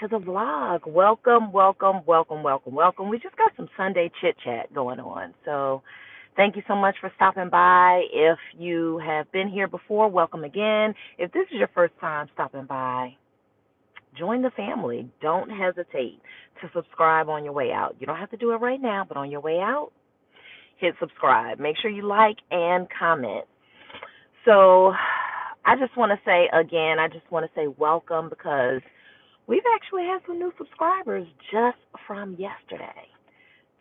to the vlog. Welcome, welcome, welcome, welcome, welcome. We just got some Sunday chit chat going on. So thank you so much for stopping by. If you have been here before, welcome again. If this is your first time stopping by, join the family. Don't hesitate to subscribe on your way out. You don't have to do it right now, but on your way out, hit subscribe. Make sure you like and comment. So I just want to say again, I just want to say welcome because we've actually had some new subscribers just from yesterday.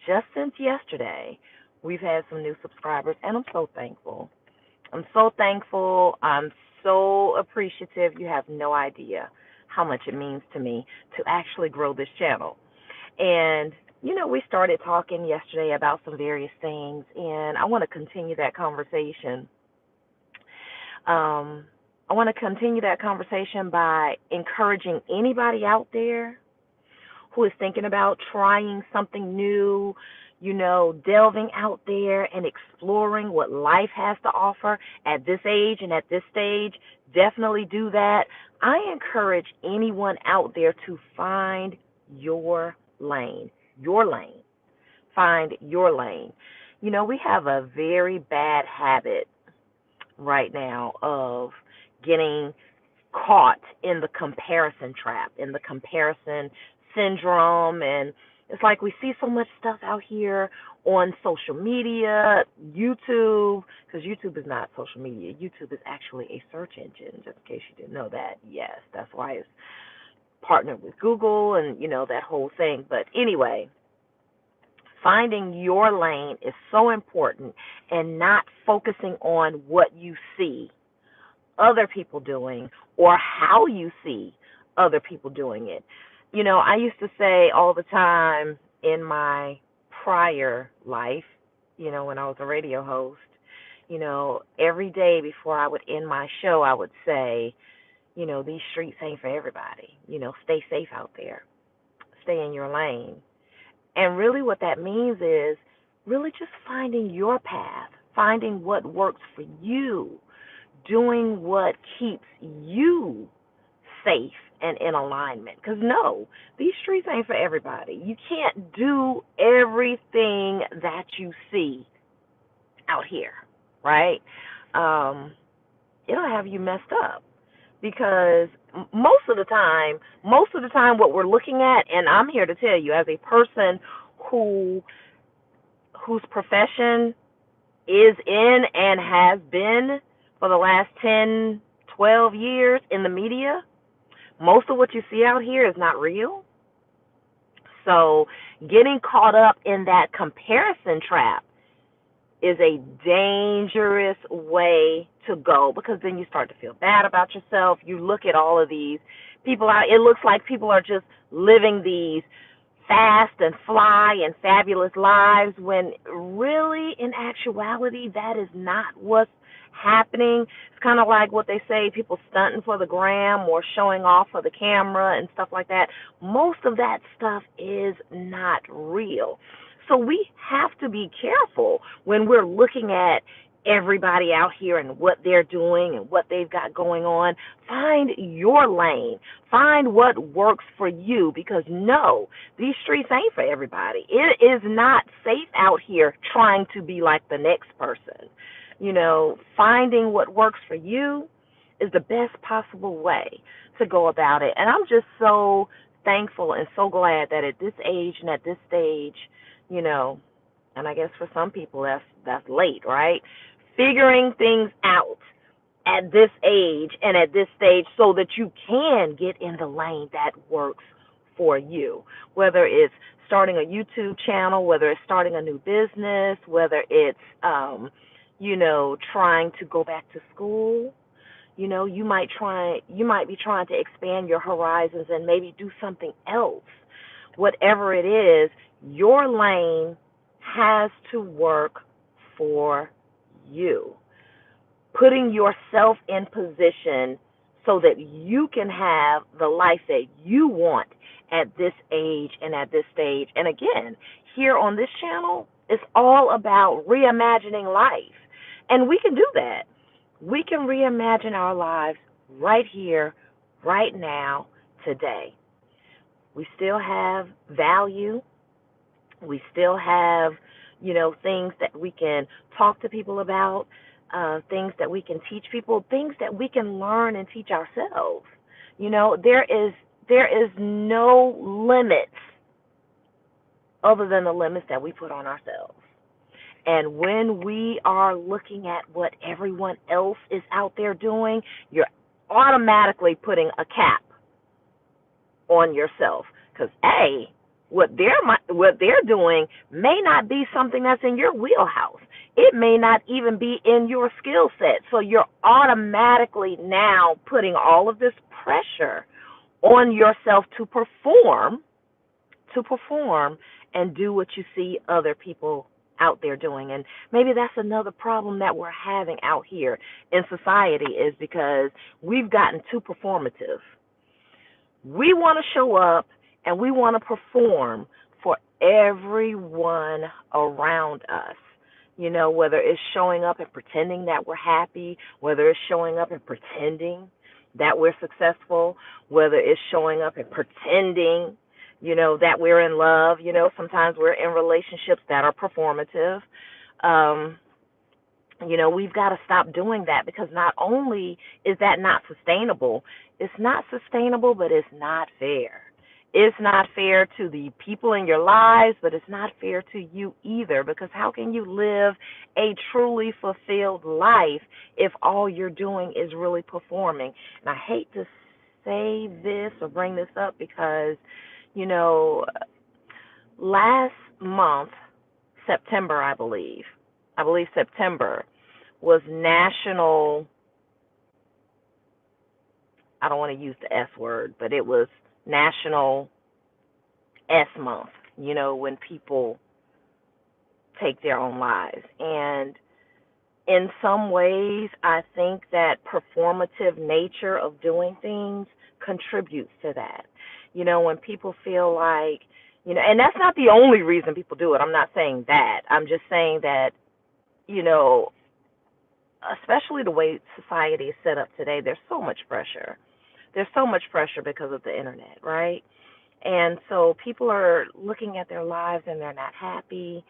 Just since yesterday, we've had some new subscribers, and I'm so thankful. I'm so thankful. I'm so appreciative. You have no idea how much it means to me to actually grow this channel. And, we started talking yesterday about some various things, and I want to continue that conversation. I want to continue that conversation by encouraging anybody out there who is thinking about trying something new, delving out there and exploring what life has to offer at this age and at this stage. Definitely do that. I encourage anyone out there to find your lane. Your lane. Find your lane. We have a very bad habit right now of getting caught in the comparison trap, in the comparison syndrome. And it's like we see so much stuff out here on social media, YouTube, because YouTube is not social media. YouTube is actually a search engine, just in case you didn't know that. Yes, that's why it's partnered with Google and, that whole thing. But anyway, finding your lane is so important, and not focusing on what you see other people doing or how you see other people doing it. I used to say all the time in my prior life, when I was a radio host, every day before I would end my show, I would say, these streets ain't for everybody. Stay safe out there. Stay in your lane. And really what that means is really just finding your path, finding what works for you, doing what keeps you safe and in alignment. Because no, these streets ain't for everybody. You can't do everything that you see out here, right? It'll have you messed up, because most of the time what we're looking at, and I'm here to tell you as a person whose profession is in and has been for the last 10, 12 years in the media, most of what you see out here is not real. So getting caught up in that comparison trap is a dangerous way to go, because then you start to feel bad about yourself. You look at all of these people out, it looks like people are just living these fast and fly and fabulous lives, when really in actuality that is not what's happening. It's kind of like what they say, people stunting for the gram or showing off for the camera and stuff like that. Most of that stuff is not real. So we have to be careful when we're looking at everybody out here and what they're doing and what they've got going on. Find your lane. Find what works for you, because no, these streets ain't for everybody. It is not safe out here trying to be like the next person. Finding what works for you is the best possible way to go about it. And I'm just so thankful and so glad that at this age and at this stage, and I guess for some people that's late, right? Figuring things out at this age and at this stage so that you can get in the lane that works for you. Whether it's starting a YouTube channel, whether it's starting a new business, whether it's trying to go back to school. You might be trying to expand your horizons and maybe do something else. Whatever it is, your lane has to work for you. Putting yourself in position so that you can have the life that you want at this age and at this stage. And again, here on this channel, it's all about reimagining life. And we can do that. We can reimagine our lives right here, right now, today. We still have value. We still have, things that we can talk to people about, things that we can teach people, things that we can learn and teach ourselves. There is no limits other than the limits that we put on ourselves. And when we are looking at what everyone else is out there doing, you're automatically putting a cap on yourself. Because what they're doing may not be something that's in your wheelhouse. It may not even be in your skill set. So you're automatically now putting all of this pressure on yourself to perform and do what you see other people out there doing. And maybe that's another problem that we're having out here in society, is because we've gotten too performative. We want to show up and we want to perform for everyone around us. Whether it's showing up and pretending that we're happy, whether it's showing up and pretending that we're successful, whether it's showing up and pretending, that we're in love. Sometimes we're in relationships that are performative. We've got to stop doing that, because not only is that not sustainable, it's not sustainable, but it's not fair. It's not fair to the people in your lives, but it's not fair to you either, because how can you live a truly fulfilled life if all you're doing is really performing? And I hate to say this or bring this up because, last month, September, I believe September was National, I don't want to use the S word, but it was National S Month, when people take their own lives. And in some ways, I think that performative nature of doing things contributes to that. When people feel like, and that's not the only reason people do it. I'm not saying that. I'm just saying that, especially the way society is set up today, there's so much pressure. There's so much pressure because of the internet, right? And so people are looking at their lives and they're not happy.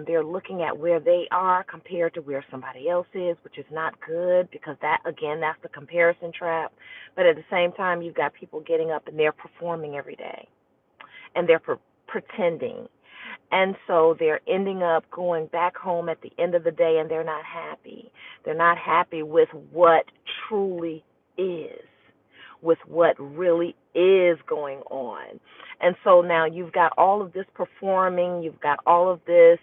They're looking at where they are compared to where somebody else is, which is not good, because that's the comparison trap. But at the same time, you've got people getting up and they're performing every day, and they're pretending. And so they're ending up going back home at the end of the day, and they're not happy. They're not happy with what truly is, with what really is going on. And so now you've got all of this performing, you've got all of this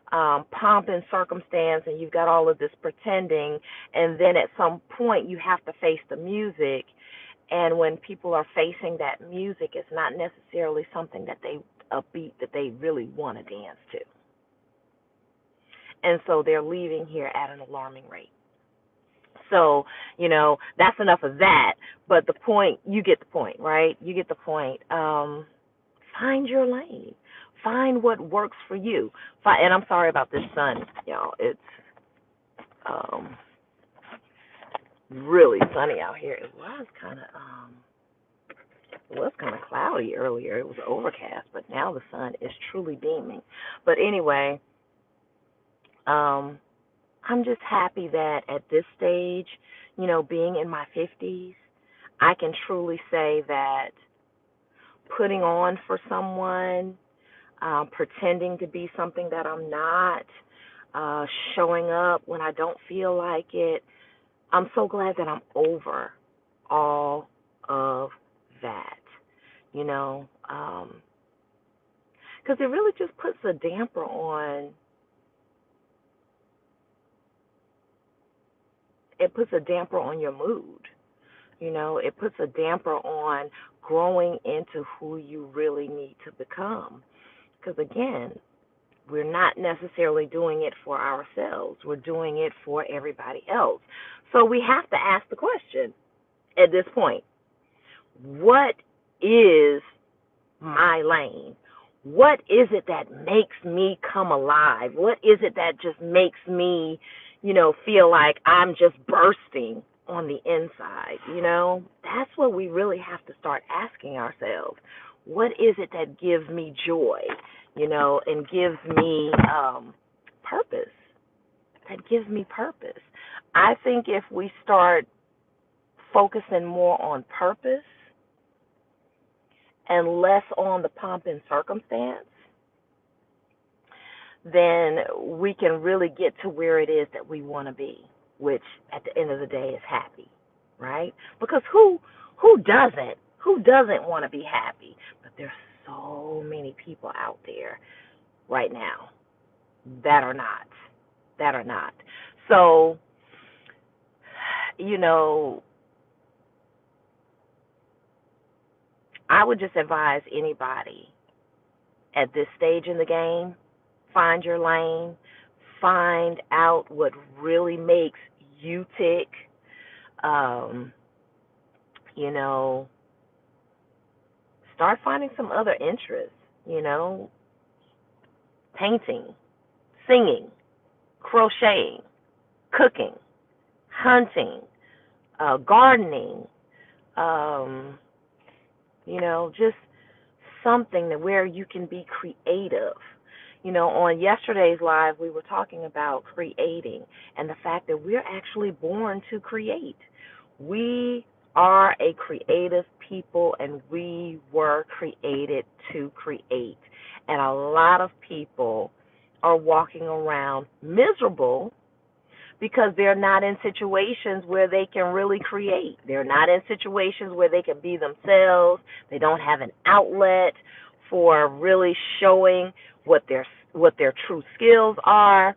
pomp and circumstance, and you've got all of this pretending, and then at some point you have to face the music. And when people are facing that music, it's not necessarily something that a beat that they really want to dance to. And so they're leaving here at an alarming rate. So, that's enough of that. But you get the point, right? You get the point. Find your lane. Find what works for you. And I'm sorry about this sun, y'all. It's really sunny out here. It was kind of cloudy earlier. It was overcast, but now the sun is truly beaming. But anyway, I'm just happy that at this stage, being in my 50s, I can truly say that putting on for someone, pretending to be something that I'm not, showing up when I don't feel like it, I'm so glad that I'm over all of that, because it really just puts a damper on. It puts a damper on your mood. It puts a damper on growing into who you really need to become. Because again, we're not necessarily doing it for ourselves. We're doing it for everybody else. So we have to ask the question at this point, what is my lane? What is it that makes me come alive? What is it that just makes me, feel like I'm just bursting on the inside, you know? That's what we really have to start asking ourselves. What is it that gives me joy, you know, and gives me purpose? That gives me purpose. I think if we start focusing more on purpose and less on the pomp and circumstance, then we can really get to where it is that we want to be, which at the end of the day is happy, right? Because who doesn't? Who doesn't want to be happy? But there's so many people out there right now that are not. That are not. So, you know, I would just advise anybody at this stage in the game, find your lane, find out what really makes you tick. Um, you know, start finding some other interests, you know, painting, singing, crocheting, cooking, hunting, gardening, um, you know, just something that where you can be creative. You know, on yesterday's live, we were talking about creating and the fact that we're actually born to create. We are a creative people, and we were created to create. And a lot of people are walking around miserable because they're not in situations where they can really create. They're not in situations where they can be themselves. They don't have an outlet for really showing what their true skills are.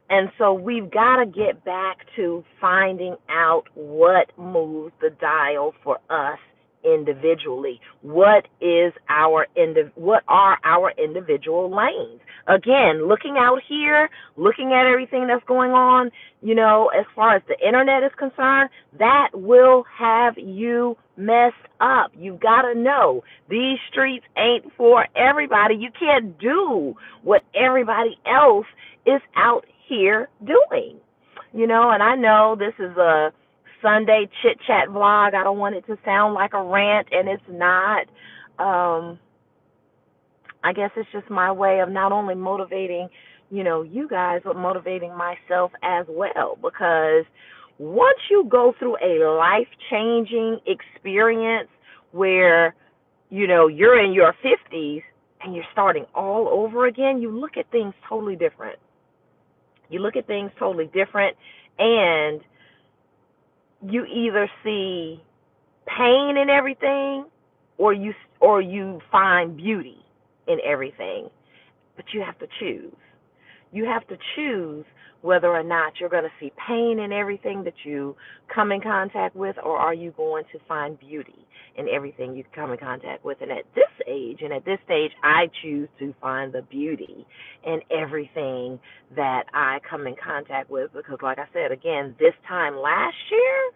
And so we've got to get back to finding out what moves the dial for us individually. What are our individual lanes? Again, looking out here, looking at everything that's going on, you know, as far as the internet is concerned, that will have you messed up. You've got to know these streets ain't for everybody. You can't do what everybody else is out here doing. You know, and I know this is a Sunday chit chat vlog. I don't want it to sound like a rant, and it's not. I guess it's just my way of not only motivating, you know, you guys, but motivating myself as well. Because once you go through a life-changing experience where, you know, you're in your 50s and you're starting all over again, you look at things totally different. You look at things totally different, and you either see pain in everything, or you find beauty in everything. But you have to choose. You have to choose whether or not you're going to see pain in everything that you come in contact with, or are you going to find beauty in everything you come in contact with. And at this age, and at this stage, I choose to find the beauty in everything that I come in contact with, because like I said, again, this time last year,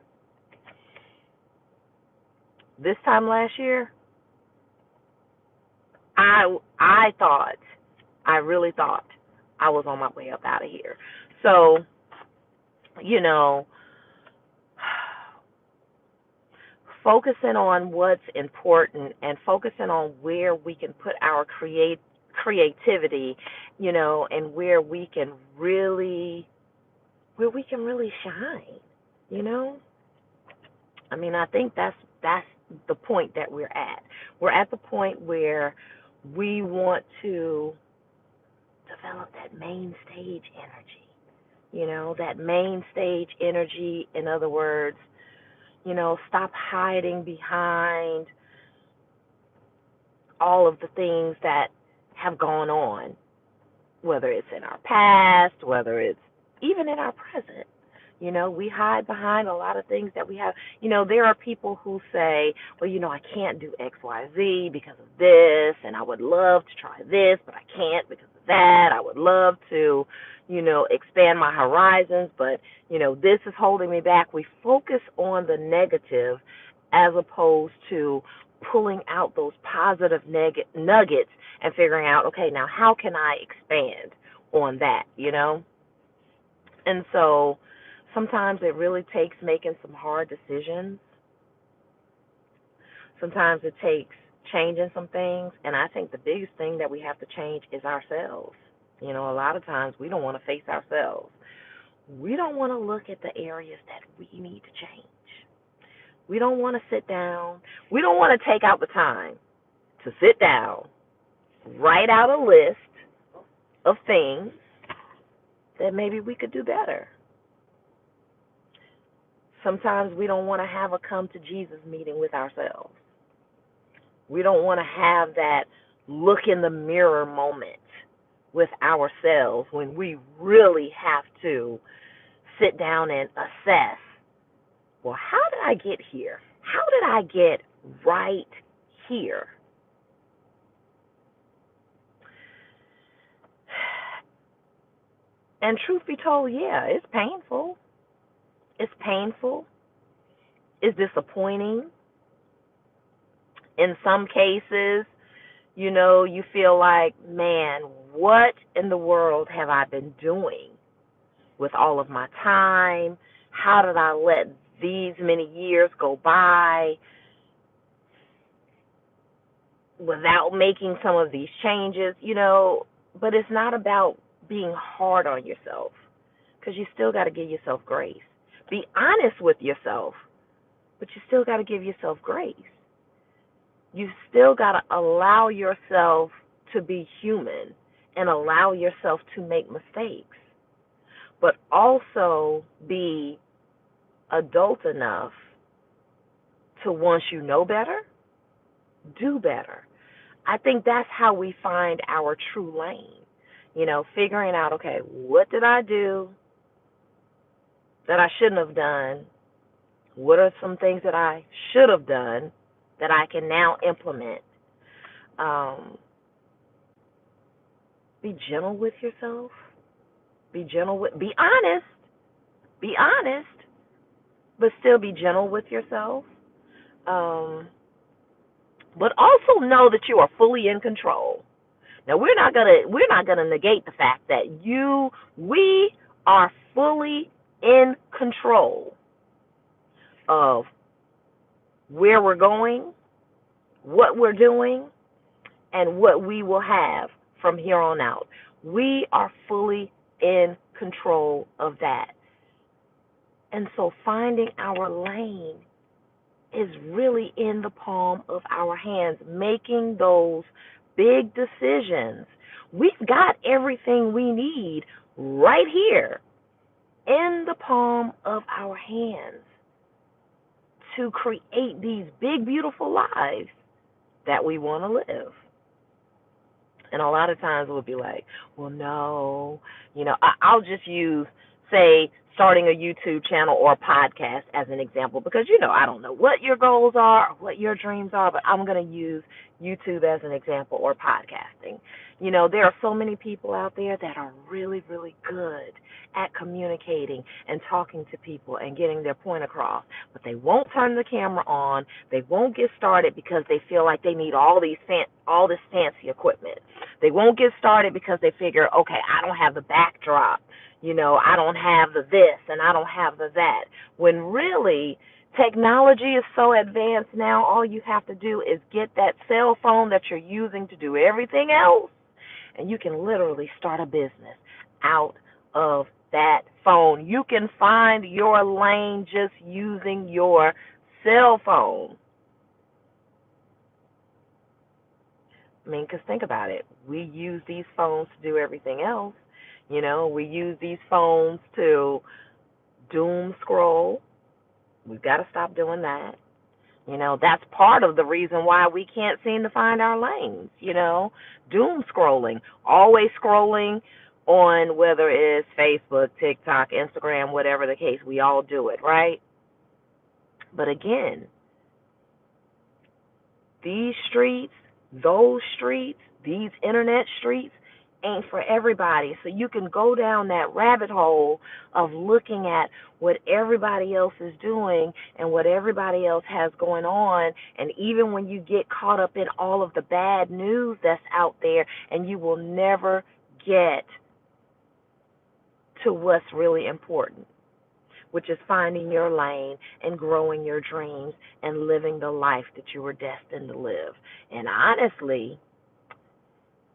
I thought, I really thought I was on my way up out of here. So, you know, focusing on what's important and focusing on where we can put our creativity, you know, and where we can really shine, you know? I mean, I think that's the point that we're at. We're at the point where we want to develop that main stage energy. You know, that main stage energy, in other words, you know, stop hiding behind all of the things that have gone on, whether it's in our past, whether it's even in our present. You know, we hide behind a lot of things that we have. You know, there are people who say, well, you know, I can't do X, Y, Z because of this, and I would love to try this, but I can't because of that. I would love to, you know, expand my horizons, but, you know, this is holding me back. We focus on the negative as opposed to pulling out those positive nuggets and figuring out, okay, now how can I expand on that, you know? And so Sometimes it really takes making some hard decisions. Sometimes it takes changing some things. And I think the biggest thing that we have to change is ourselves. A lot of times we don't want to face ourselves. We don't want to look at the areas that we need to change. We don't want to sit down. We don't want to take out the time to sit down, write out a list of things that maybe we could do better. Sometimes we don't want to have a come to Jesus meeting with ourselves. We don't want to have that look in the mirror moment with ourselves when we really have to sit down and assess, well, how did I get here? How did I get right here? And truth be told, yeah, it's painful. It's painful. It's disappointing. In some cases, you feel like, man, what in the world have I been doing with all of my time? How did I let these many years go by without making some of these changes? But it's not about being hard on yourself, because you still got to give yourself grace. Be honest with yourself, but you still got to give yourself grace. You still got to allow yourself to be human and allow yourself to make mistakes, but also be adult enough to, once you know better, do better. I think that's how we find our true lane. Figuring out, okay, what did I do that I shouldn't have done? What are some things that I should have done that I can now implement? Be gentle with yourself. Be honest, but still be gentle with yourself. But also know that you are fully in control. Now we're not gonna negate the fact that we are fully in control of where we're going, what we're doing, and what we will have from here on out. We are fully in control of that. And so finding our lane is really in the palm of our hands, making those big decisions. We've got everything we need right here in the palm of our hands to create these big, beautiful lives that we want to live. And a lot of times we'll be like, well, no, I'll just use, say, starting a YouTube channel or a podcast as an example, because, I don't know what your goals are or what your dreams are, but I'm going to use YouTube as an example, or podcasting. There are so many people out there that are really, really good at communicating and talking to people and getting their point across, but they won't turn the camera on. They won't get started because they feel like they need all this fancy equipment. They won't get started because they figure, okay, I don't have the backdrop. I don't have the this and I don't have the that. When really, technology is so advanced now, all you have to do is get that cell phone that you're using to do everything else, and you can literally start a business out of that phone. You can find your lane just using your cell phone. Because think about it. We use these phones to do everything else. We use these phones to doom scroll. We've got to stop doing that. That's part of the reason why we can't seem to find our lanes, doom scrolling, always scrolling on, whether it's Facebook, TikTok, Instagram, whatever the case, we all do it, right? But again, these streets, those streets, these internet streets ain't for everybody. So you can go down that rabbit hole of looking at what everybody else is doing and what everybody else has going on. And even when you get caught up in all of the bad news that's out there, and you will never get to what's really important. which is finding your lane and growing your dreams and living the life that you were destined to live. And honestly,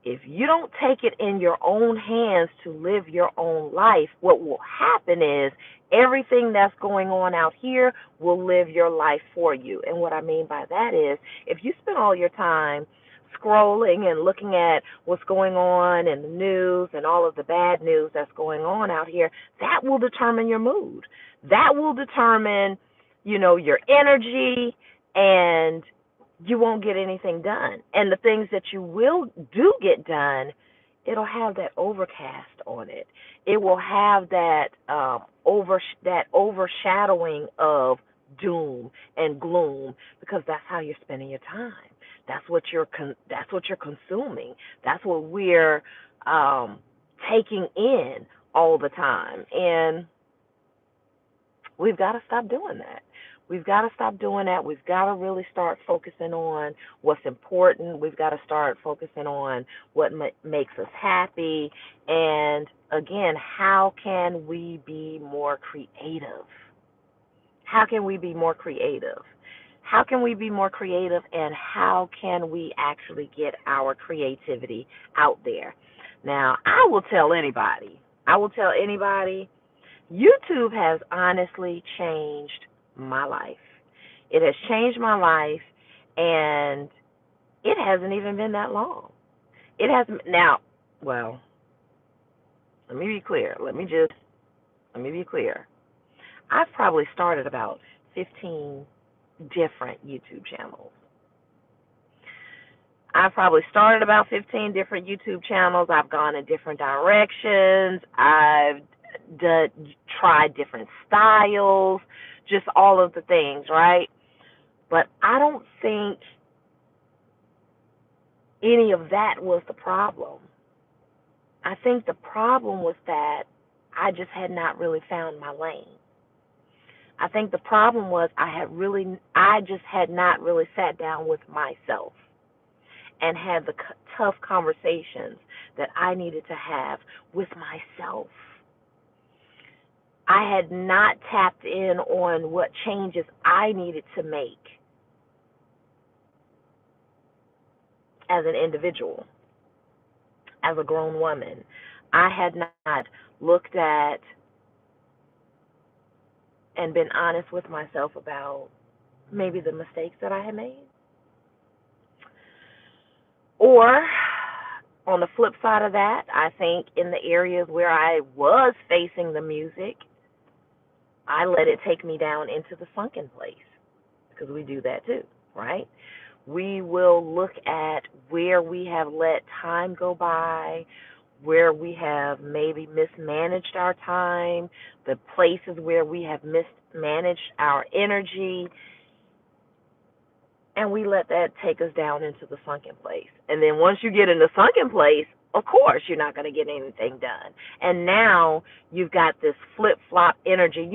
if you don't take it in your own hands to live your own life, what will happen is everything that's going on out here will live your life for you. And what I mean by that is if you spend all your time scrolling and looking at what's going on in the news and all of the bad news that's going on out here, that will determine your mood. That will determine, your energy, and you won't get anything done. And the things that you will do get done, it'll have that overcast on it. It will have that that overshadowing of doom and gloom, because that's how you're spending your time. That's what you're consuming. That's what we're taking in all the time, and we've got to stop doing that. We've got to stop doing that. We've got to really start focusing on what's important. We've got to start focusing on what makes us happy. And again, how can we be more creative? How can we be more creative? How can we be more creative, and how can we actually get our creativity out there? Now, I will tell anybody, YouTube has honestly changed my life. It has changed my life, and it hasn't even been that long. It hasn't. Now, well, let me be clear. I've probably started about 15 different YouTube channels. I've gone in different directions. I've tried different styles, just all of the things, right? But I don't think any of that was the problem. I think the problem was that I just had not really found my lane. I think the problem was I just had not really sat down with myself and had the tough conversations that I needed to have with myself. I had not tapped in on what changes I needed to make as an individual, as a grown woman. I had not looked at and been honest with myself about maybe the mistakes that I had made. Or on the flip side of that, I think in the areas where I was facing the music, I let it take me down into the sunken place, because we do that too, right? We will look at where we have let time go by, where we have maybe mismanaged our time, the places where we have mismanaged our energy, and we let that take us down into the sunken place. And then once you get in the sunken place, of course you're not going to get anything done. And now you've got this flip-flop energy.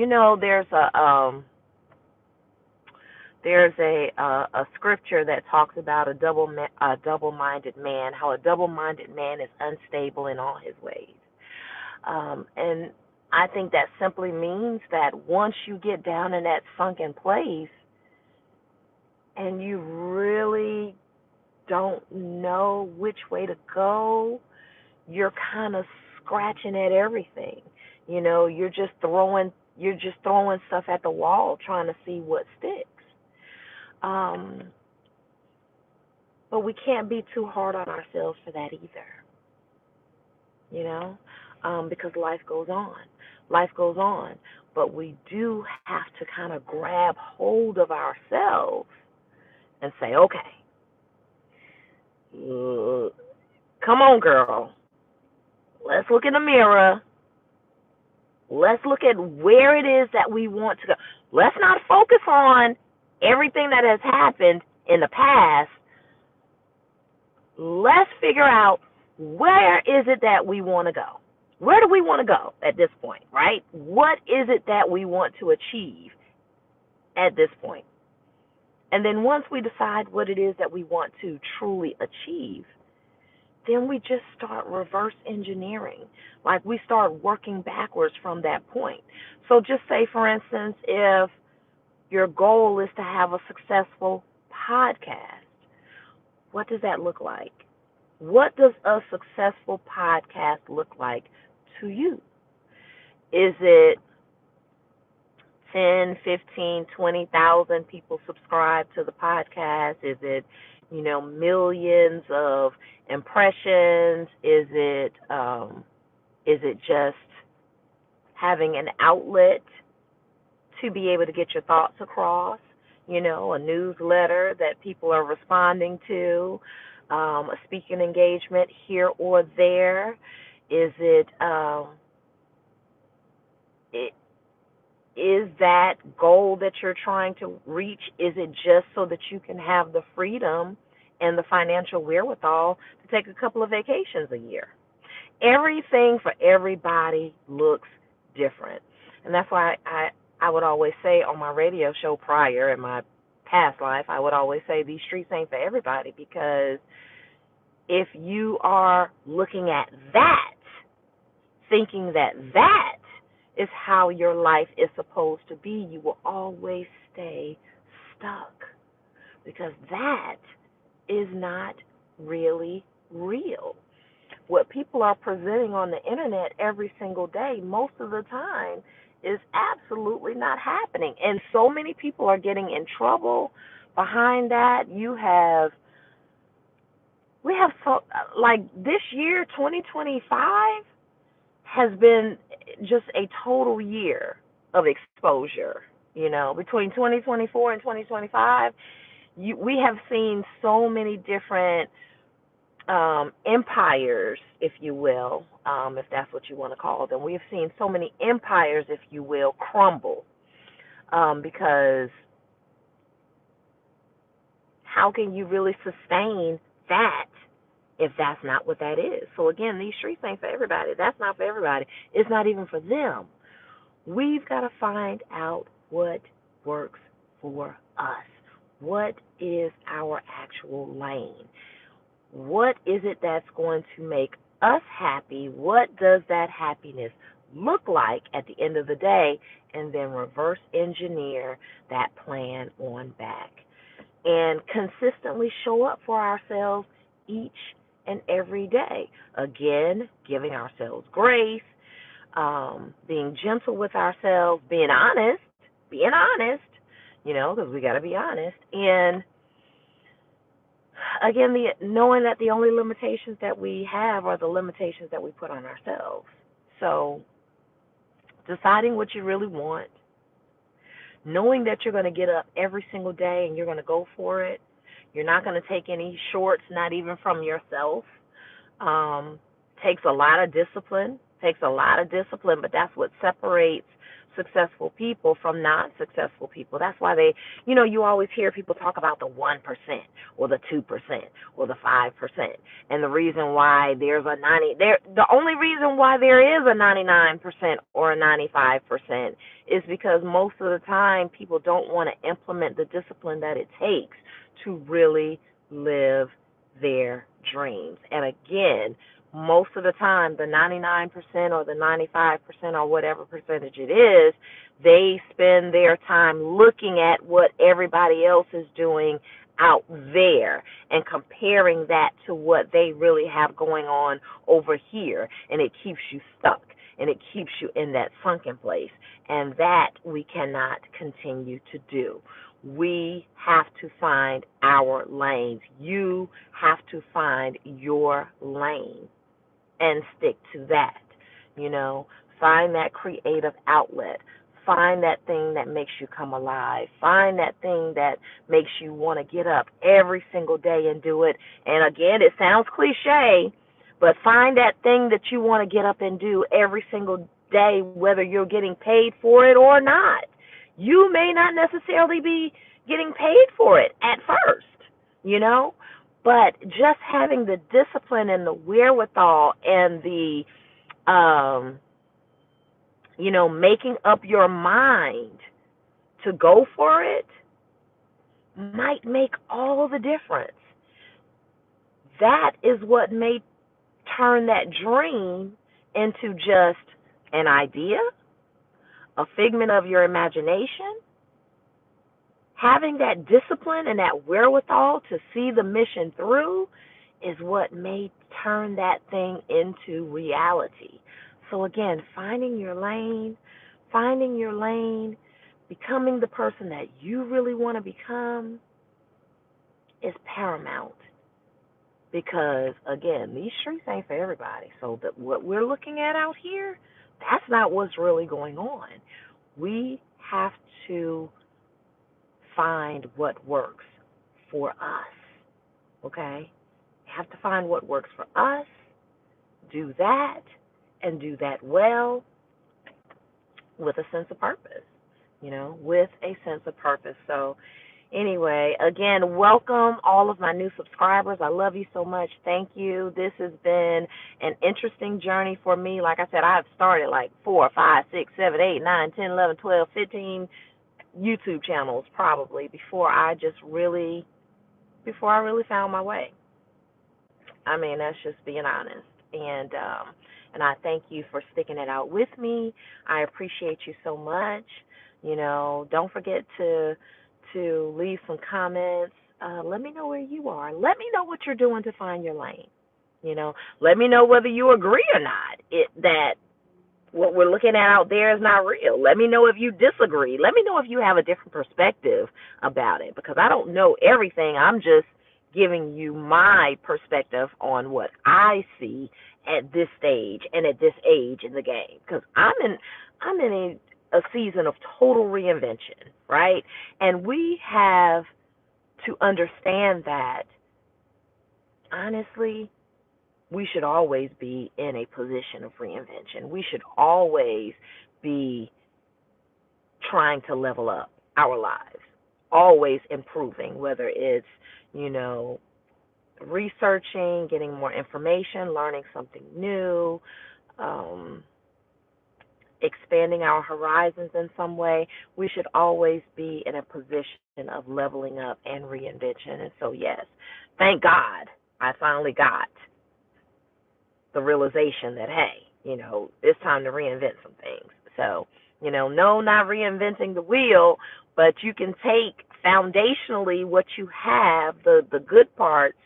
There's a scripture that talks about a double-minded man, how a double-minded man is unstable in all his ways. And I think that simply means that once you get down in that sunken place and you really don't know which way to go, you're kind of scratching at everything. You're just throwing stuff at the wall trying to see what sticks. But we can't be too hard on ourselves for that either, because life goes on. But we do have to kind of grab hold of ourselves and say, okay, come on, girl. Let's look in the mirror. Let's look at where it is that we want to go. Let's not focus on everything that has happened in the past. Let's figure out, where is it that we want to go? Where do we want to go at this point, right? What is it that we want to achieve at this point? And then once we decide what it is that we want to truly achieve, then we just start reverse engineering. Like we start working backwards from that point. So just say, for instance, if your goal is to have a successful podcast, what does that look like? What does a successful podcast look like to you? Is it 10, 15, 20,000 people subscribe to the podcast? Is it, millions of impressions? Is it just having an outlet to be able to get your thoughts across? A newsletter that people are responding to, a speaking engagement here or there? Is it is that goal that you're trying to reach, is it just so that you can have the freedom and the financial wherewithal to take a couple of vacations a year? Everything for everybody looks different. And that's why I would always say on my radio show prior, in my past life, I would always say these streets ain't for everybody, because if you are looking at that, thinking that that is how your life is supposed to be, you will always stay stuck, because that is not really real. What people are presenting on the internet every single day, most of the time, is absolutely not happening. And so many people are getting in trouble behind that. We have so, like, this year, 2025, has been just a total year of exposure. Between 2024 and 2025, we have seen so many different empires, if you will, if that's what you want to call them. We've seen so many empires, if you will, crumble, because how can you really sustain that if that's not what that is? So again, these streets ain't for everybody. That's not for everybody. It's not even for them. We've got to find out what works for us. What is our actual lane? What is it that's going to make us happy? What does that happiness look like at the end of the day? And then reverse engineer that plan on back. And consistently show up for ourselves each and every day. Again, giving ourselves grace, being gentle with ourselves, being honest, because we got to be honest. And again, knowing that the only limitations that we have are the limitations that we put on ourselves. So deciding what you really want, knowing that you're going to get up every single day and you're going to go for it. You're not going to take any shorts, not even from yourself. Takes a lot of discipline, but that's what separates successful people from non-successful people. That's why you always hear people talk about the 1% or the 2% or the 5%. And the reason why the only reason why there is a 99% or a 95% is because most of the time people don't want to implement the discipline that it takes to really live their dreams. And again, most of the time, the 99% or the 95% or whatever percentage it is, they spend their time looking at what everybody else is doing out there and comparing that to what they really have going on over here. And it keeps you stuck, and it keeps you in that sunken place. And that we cannot continue to do. We have to find our lanes. You have to find your lane and stick to that. Find that creative outlet. Find that thing that makes you come alive. Find that thing that makes you want to get up every single day and do it. And again, it sounds cliche, but find that thing that you want to get up and do every single day, whether you're getting paid for it or not. You may not necessarily be getting paid for it at first, but just having the discipline and the wherewithal and the, making up your mind to go for it might make all the difference. That is what made turn that dream into just an idea, a figment of your imagination. Having that discipline and that wherewithal to see the mission through is what may turn that thing into reality. So again, finding your lane, becoming the person that you really want to become is paramount. Because again, these streets ain't for everybody. So that what we're looking at out here, that's not what's really going on. We have to find what works for us. Okay? We have to find what works for us, do that, and do that well with a sense of purpose. With a sense of purpose. So anyway, again, welcome all of my new subscribers. I love you so much. Thank you. This has been an interesting journey for me. Like I said, I've started like 4, 5, 6, 7, 8, 9, 10, 11, 12, 15 YouTube channels probably before I really found my way. I mean, that's just being honest. And I thank you for sticking it out with me. I appreciate you so much. Don't forget to leave some comments. Let me know where you are. Let me know what you're doing to find your lane. Let me know whether you agree or not that what we're looking at out there is not real. Let me know if you disagree. Let me know if you have a different perspective about it, because I don't know everything. I'm just giving you my perspective on what I see at this stage and at this age in the game, because I'm in a season of total reinvention, right? And we have to understand that, honestly, we should always be in a position of reinvention. We should always be trying to level up our lives, always improving, whether it's, researching, getting more information, learning something new, expanding our horizons in some way. We should always be in a position of leveling up and reinvention. And so, yes, thank God I finally got the realization that, hey, it's time to reinvent some things. So, no, not reinventing the wheel, but you can take foundationally what you have, the good parts,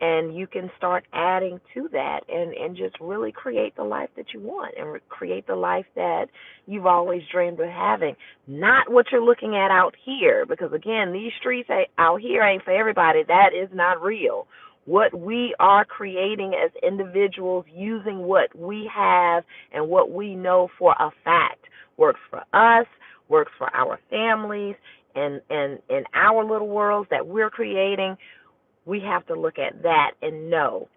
and you can start adding to that and just really create the life that you want and create the life that you've always dreamed of having. Not what you're looking at out here, because, again, these streets out here ain't for everybody. That is not real. What we are creating as individuals, using what we have and what we know for a fact works for us, works for our families, and in our little worlds that we're creating, we have to look at that and know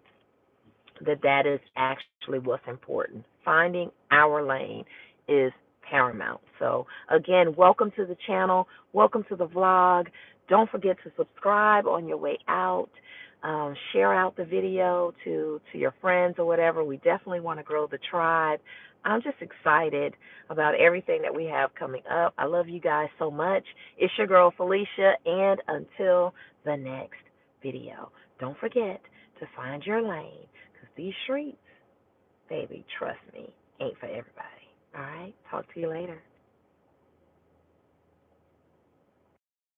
that that is actually what's important. Finding our lane is paramount. So, again, welcome to the channel. Welcome to the vlog. Don't forget to subscribe on your way out. Share out the video to your friends or whatever. We definitely want to grow the tribe. I'm just excited about everything that we have coming up. I love you guys so much. It's your girl, Felicia, and until the next video, don't forget to find your lane, because these streets, baby, trust me, ain't for everybody. All right? Talk to you later.